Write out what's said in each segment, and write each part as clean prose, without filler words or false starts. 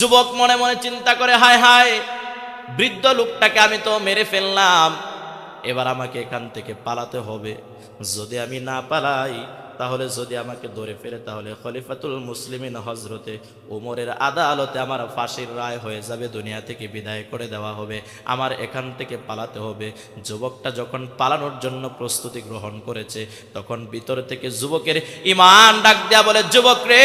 যুবক মনে মনে চিন্তা করে, হায় হায়, বৃদ্ধ লোকটাকে আমি তো মেরে ফেললাম, এবার আমাকে এখান থেকে পালাতে হবে। যদি আমি না পালাই, তাহলে যদি আমাকে ধরে ফেলে, তাহলে খলিফাতুল মুসলিমিন হজরতে ওমরের আদালতে আমার ফাঁসির রায় হয়ে যাবে, দুনিয়া থেকে বিদায় করে দেওয়া হবে, আমার এখান থেকে পালাতে হবে। যুবকটা যখন পালানোর জন্য প্রস্তুতি গ্রহণ করেছে, তখন ভিতর থেকে যুবকের ঈমান ডাক দেয়া বলে, যুবক রে,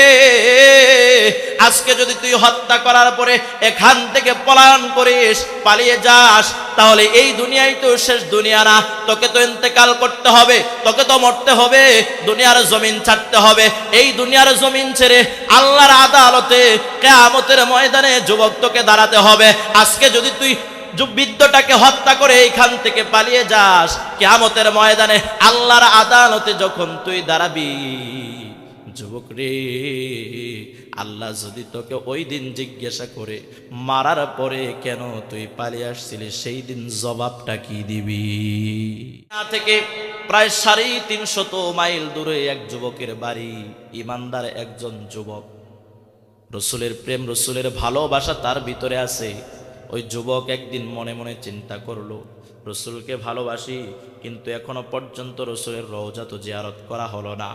আজকে যদি তুই হত্যা করার পরে এখান থেকে পলায়ন করিস, পালিয়ে যাস, তাহলে এই দুনিয়াই তো শেষ দুনিয়া না, তোকে তো ইন্তেকাল করতে হবে, তোকে তো মরতে হবে, দুনিয়ার জমিন ছাড়তে হবে। এই দুনিয়ার জমিন ছেড়ে আল্লাহর আদালতে কিয়ামতের ময়দানে যুবক তোকে দাঁড়াতে হবে। আজকে যদি তুই বৃদ্ধটাকে হত্যা করে এইখান থেকে পালিয়ে যাস, কিয়ামতের ময়দানে আল্লাহর আদালতে যখন তুই দাঁড়াবি, যুবক রে, আল্লাহ যদি তোকে ওই দিন জিজ্ঞাসা করে, মারার পরে কেন তুই পালিয়ে আসছিলি, সেই দিন জবাবটা কি দিবি? থেকে প্রায় 350 মাইল দূরে এক যুবকের বাড়ি, ইমানদার একজন যুবক, রসুলের প্রেম, রসুলের ভালোবাসা তার ভিতরে আছে। ওই যুবক একদিন মনে মনে চিন্তা করলো, রসুলকে ভালোবাসি, কিন্তু এখনো পর্যন্ত রসুলের রওজা তো জিয়ারত করা হলো না,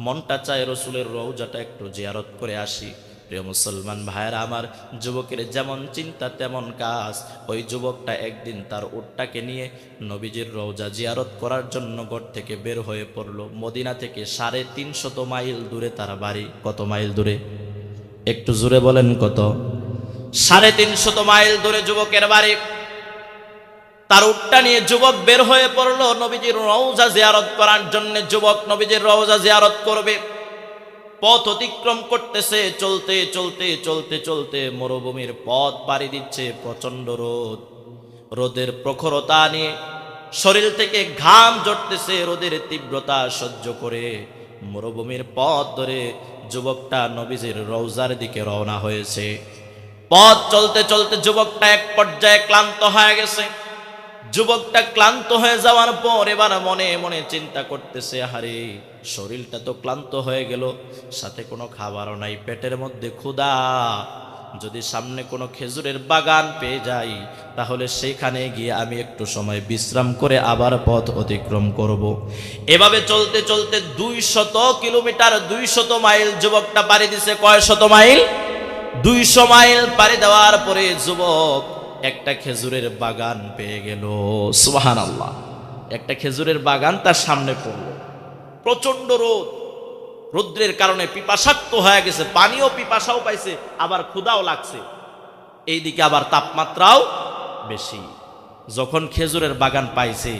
মনটা চায় রসুলের রওজাটা একটু জিয়ারত করে আসি। প্রিয় মুসলমান ভাইয়েরা আমার, যুবকের যেমন চিন্তা তেমন কাজ। ওই যুবকটা একদিন তার উটটাকে নিয়ে নবীজির রওজা জিয়ারত করার জন্য ঘর থেকে বের হয়ে পড়ল। মদিনা থেকে 350 মাইল দূরে তার বাড়ি। কত মাইল দূরে? একটু জোরে বলেন কত? 350 মাইল দূরে যুবকের বাড়ি। তার উটটা নিয়ে যুবক বের হয়ে পড়লো নবীজির রওজা জিয়ারত করার জন্য। যুবক নবীজির রওজা জিয়ারত করবে, পথ অতিক্রম করতেছে, চলতে চলতে চলতে চলতে মরুভূমির পথ পাড়ি দিচ্ছে। প্রচন্ড রোদ, রোদের প্রখরতা নিয়ে শরীর থেকে ঘাম ঝরতেছে। রোদের তীব্রতা সহ্য করে মরুভূমির পথ ধরে যুবকটা নবীজির রওজার দিকে রওনা হয়েছে। পথ চলতে চলতে যুবকটা এক পর্যায়ে ক্লান্ত হয়ে গেছে। যুবকটা ক্লান্ত হয়ে যাওয়ার পর এবার মনে মনে চিন্তা করতেছে, আরে শরীরটা তো ক্লান্ত হয়ে গেল, সাথে কোনো খাবারও নাই, পেটের মধ্যে ক্ষুধা। যদি সামনে কোনো খেজুরের বাগান পেয়ে যাই, তাহলে সেখানে গিয়ে আমি একটু সময় বিশ্রাম করে আবার পথ অতিক্রম করব। এভাবে চলতে চলতে 200 কিলোমিটার, 200 মাইল যুবকটা পাড়ি দিছে। কয় শত মাইল? 200 মাইল পাড়ি দেওয়ার পরে যুবক একটা খেজুরের বাগান পেয়ে গেল। সুবহানাল্লাহ! একটা খেজুরের বাগান তার সামনে পড়ল। প্রচন্ড রোদ, রৌদ্রের কারণে পিপাসাক্ত হয়ে গেছে, পানিও পিপাসাও পাইছে, আবার ক্ষুধাও লাগছে, এইদিকে আবার তাপমাত্রাও বেশি। যখন খেজুরের বাগান পাইছে,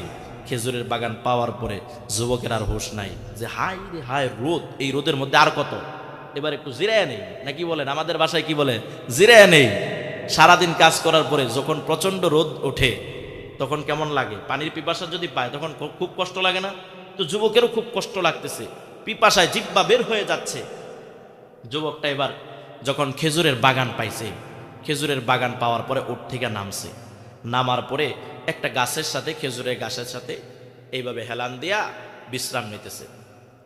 খেজুরের বাগান পাওয়ার পরে যুবকের আর হুঁশ নাই, যে হাই রে হাই রোদ, এই রোদের মধ্যে আর কত, এবার একটু জিরায় নেই, নাকি বলেন? আমাদের বাসায় কি বলে? জিরায় নেই। সারাদিন কাজ করার পরে যখন প্রচন্ড রোদ ওঠে, তখন কেমন লাগে? পানির পিপাসা যদি পায় তখন খুব কষ্ট লাগে না? তো যুবকেরও খুব কষ্ট লাগতেছে, পিপাসায় জিহ্বা বের হয়ে যাচ্ছে। যুবকটা এবার যখন খেজুরের বাগান পাইছে, খেজুরের বাগান পাওয়ার পরে উট থেকে নামছে। নামার পরে একটা গাছের সাথে, খেজুরের গাছের সাথে এইভাবে হেলান দিয়া বিশ্রাম নিতেছে।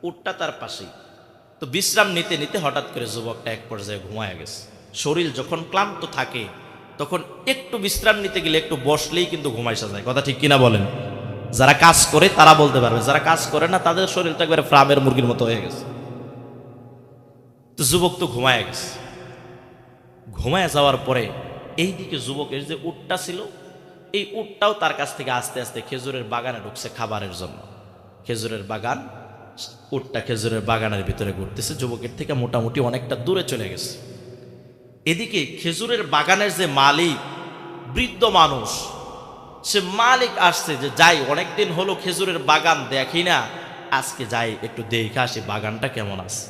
উটটা তার পাশেই। তো বিশ্রাম নিতে নিতে হঠাৎ করে যুবকটা এক পর্যায়ে ঘুমায় গেছে। শরীর যখন ক্লান্ত থাকে, তখন একটু বিশ্রাম নিতে গেলে, একটু বসলেই কিন্তু ঘুমাইসা যায়। কথা ঠিক কিনা বলেন? যারা কাজ করে তারা বলতে পারবে, যারা কাজ করে না তাদের শরীর তো একবারে ফার্মের মুরগির মতো হয়ে গেছে। তো যুবক তো ঘুমায় গেছে। ঘুমায় যাওয়ার পরে এইদিকে যুবকের যে উটটা ছিল, এই উটটাও তার কাছ থেকে আস্তে আস্তে খেজুরের বাগানে ঢুকছে খাবারের জন্য। খেজুরের বাগান, উটটা খেজুরের বাগানের ভিতরে ঘুরতেছে, যুবকের থেকে মোটামুটি অনেকটা দূরে চলে গেছে। এদিকে খেজুরের বাগানের যে মালিক, বৃদ্ধ মানুষ, সে মালিক আসছে, যে যাই, অনেকদিন হলো খেজুরের বাগান দেখি না, আজকে যাই একটু দেখে আসি বাগানটা কেমন আছে।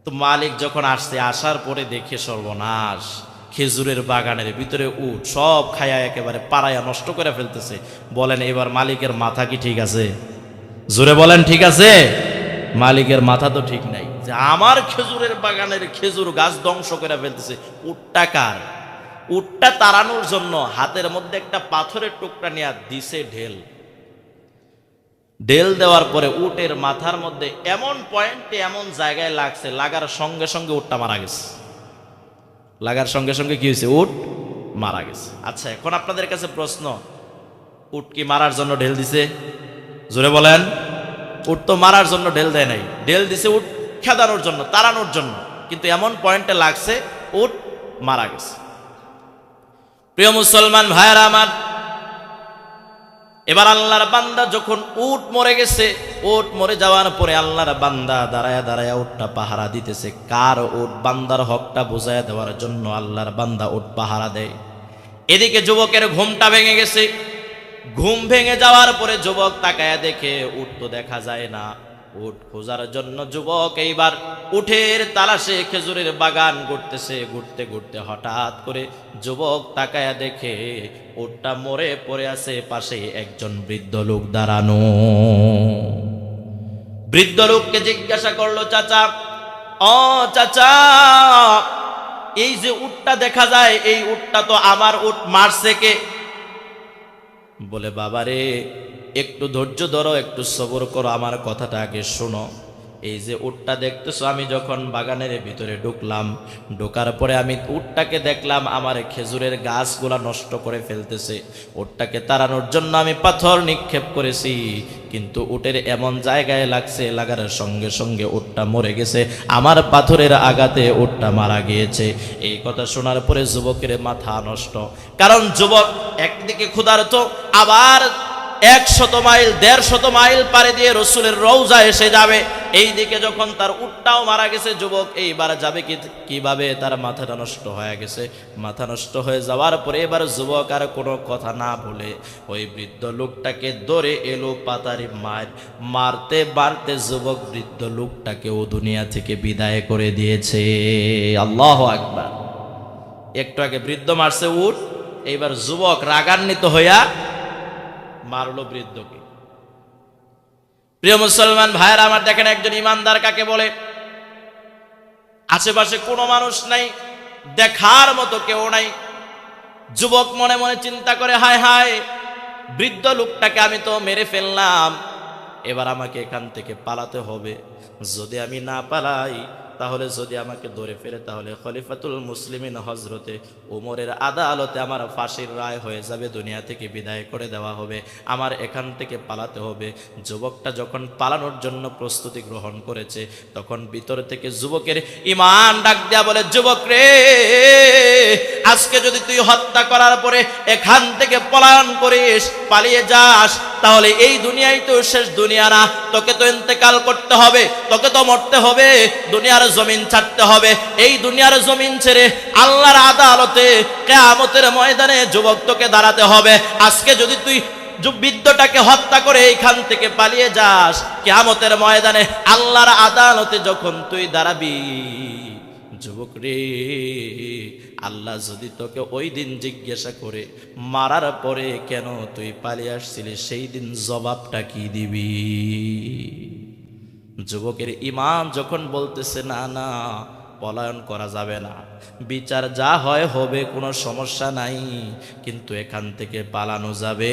তো মালিক যখন আসছে, আসার পরে দেখে সর্বনাশ, খেজুরের বাগানের ভিতরে উট সব খায়া একেবারে পাড়ায়া নষ্ট করে ফেলতেছে। বলেন এবার মালিকের মাথা কি ঠিক আছে? জোরে বলেন ঠিক আছে? মালিকের মাথা তো ঠিক নাই, যে আমার খেজুরের বাগানের খেজুর গাছ ধ্বংস করে ফেলতেছে। উটটা কার? উটটা তাড়ানোর জন্য হাতের মধ্যে একটা পাথরের টুকরা নিয়ে দিছে ঢেল। ঢেল দেওয়ার পরে উটের মাথার মধ্যে এমন পয়েন্টে, এমন জায়গায় লাগছে, লাগার সঙ্গে সঙ্গে উটটা মারা গেছে। লাগার সঙ্গে সঙ্গে কি হয়েছে? উট মারা গেছে। আচ্ছা, এখন আপনাদের কাছে প্রশ্ন, উট কি মারার জন্য ঢেল দিছে? জোরে বলেন। উট তো মারার জন্য ঢেল দেয় নাই, ঢেল দিছে উট খেদানোর জন্য, তাড়ানোর জন্য, কিন্তু এমন পয়েন্টে লাগছে উট মারা গেছে। প্রিয় মুসলমান ভাইয়েরা আমার, এবার আল্লাহর বান্দা যখন উট মরে গেছে, উট মরে যাওয়ার পরে আল্লাহর বান্দা দাঁড়ায়া দাঁড়ায়া উটটা পাহারা দিতেছে। কার উট? বান্দার হকটা বুঝাইয়া দেওয়ার জন্য আল্লাহর বান্দা উট পাহারা দেয়। এদিকে যুবকের ঘুমটা ভেঙে গেছে। ঘুম ভেঙে যাওয়ার পরে যুবক তাকায়া দেখে উট তো দেখা যায় না। উট খোঁজার জন্য যুবক এইবার উটের তালাশে খেজুরের বাগান ঘুরতেছে। ঘুরতে ঘুরতে হঠাৎ করে যুবক তাকায়া দেখে উটটা মরে পড়ে আছে, পাশে একজন বৃদ্ধ লোক দাঁড়ানো। বৃদ্ধ লোককে জিজ্ঞাসা করলো, চাচা, ও চাচা, এই যে উটটা দেখা যায়, এই উটটা তো আমার উট, মারছে কে? বলে, বাবারে একটু ধৈর্য ধরো, একটু সবর করো, আমার কথাটা আগে শোনো। এই যে উটটা দেখতেছো, আমি যখন বাগানের ভিতরে ঢুকলাম, ঢোকার পরে আমি উটটাকে দেখলাম আমার খেজুরের গাছগুলা নষ্ট করে ফেলতেছে। উটটাকে তাড়ানোর জন্য আমি পাথর নিক্ষেপ করেছি, কিন্তু উটের এমন জায়গায় লাগছে, লাগার সঙ্গে সঙ্গে উটটা মরে গেছে। আমার পাথরের আঘাতে উটটা মারা গিয়েছে। এই কথা শোনার পরে যুবকের মাথা নষ্ট। কারণ যুবক একদিকে ক্ষুধার্ত, আবার 100 মাইল 150 মাইল পাড়ি দিয়ে রসুলের রওজা এসে যাবে। এই দিকে যখন তার উটটাও মারা গেছে, যুবক এইবার যাবে কিভাবে? তার মাথাটা নষ্ট হয়ে গেছে। মাথা নষ্ট হয়ে যাওয়ার পরে এবার যুবক আর কোনো কথা না বলে ওই বৃদ্ধ লোকটাকে ধরে এলো পাতারি মারতে মারতে যুবক বৃদ্ধ লোকটাকেও দুনিয়া থেকে বিদায় করে দিয়েছে। আল্লাহু আকবার। একটু আগে বৃদ্ধ মারছে উট, এইবার যুবক রাগান্বিত হইয়া মারলো বৃদ্ধকে। প্রিয় মুসলমান ভাইয়েরা আমার, দেখেন একজন ইমানদার কাকে বলে? আশেপাশে কোনো মানুষ নাই, দেখার মতো কেউ নাই। যুবক মনে মনে চিন্তা করে, হায় হায়, বৃদ্ধ লোকটাকে আমি তো মেরে ফেললাম, এবার আমাকে এখান থেকে পালাতে হবে। যদি আমি না পালাই, তাহলে যদি আমাকে ধরে ফেলে, তাহলে খলিফাতুল মুসলিমিন হজরতে উমরের আদালতে আমার ফাঁসির রায় হয়ে যাবে, দুনিয়া থেকে বিদায় করে দেওয়া হবে, আমার এখান থেকে পালাতে হবে। যুবকটা যখন পালানোর জন্য প্রস্তুতি গ্রহণ করেছে, তখন ভিতর থেকে যুবকের ঈমান ডাক দেয়া বলে, যুবক রে, আজকে যদি তুই হত্যা করার পরে এখান থেকে পলায়ন করিস, পালিয়ে যাস, তাহলে এই দুনিয়াই তো শেষ দুনিয়া না, তোকে তো ইন্তেকাল করতে হবে, তোকে তো মরতে হবে, দুনিয়ার জমিন ছাড়তে হবে। এই দুনিয়ার জমিন ছেড়ে আল্লাহর আদালতে কিয়ামতের ময়দানে যুবক তোকে দাঁড়াতে হবে। আজকে যদি তুই বৃদ্ধটাকে হত্যা করে এইখান থেকে পালিয়ে যাস, কিয়ামতের ময়দানে আল্লাহর আদালতে যখন তুই দাঁড়াবি, যুবক রে, আল্লাহ যদি তোকে ওই দিন জিজ্ঞাসা করে মারার পরে কেন তুই পালিয়ে আসছিলি, সেই দিন জবাবটা কি দিবি? যুবকের ঈমান যখন বলতেছে, না না, পলায়ন করা যাবে না, বিচার যা হয় হবে, কোনো সমস্যা নাই, কিন্তু এখান থেকে পালানো যাবে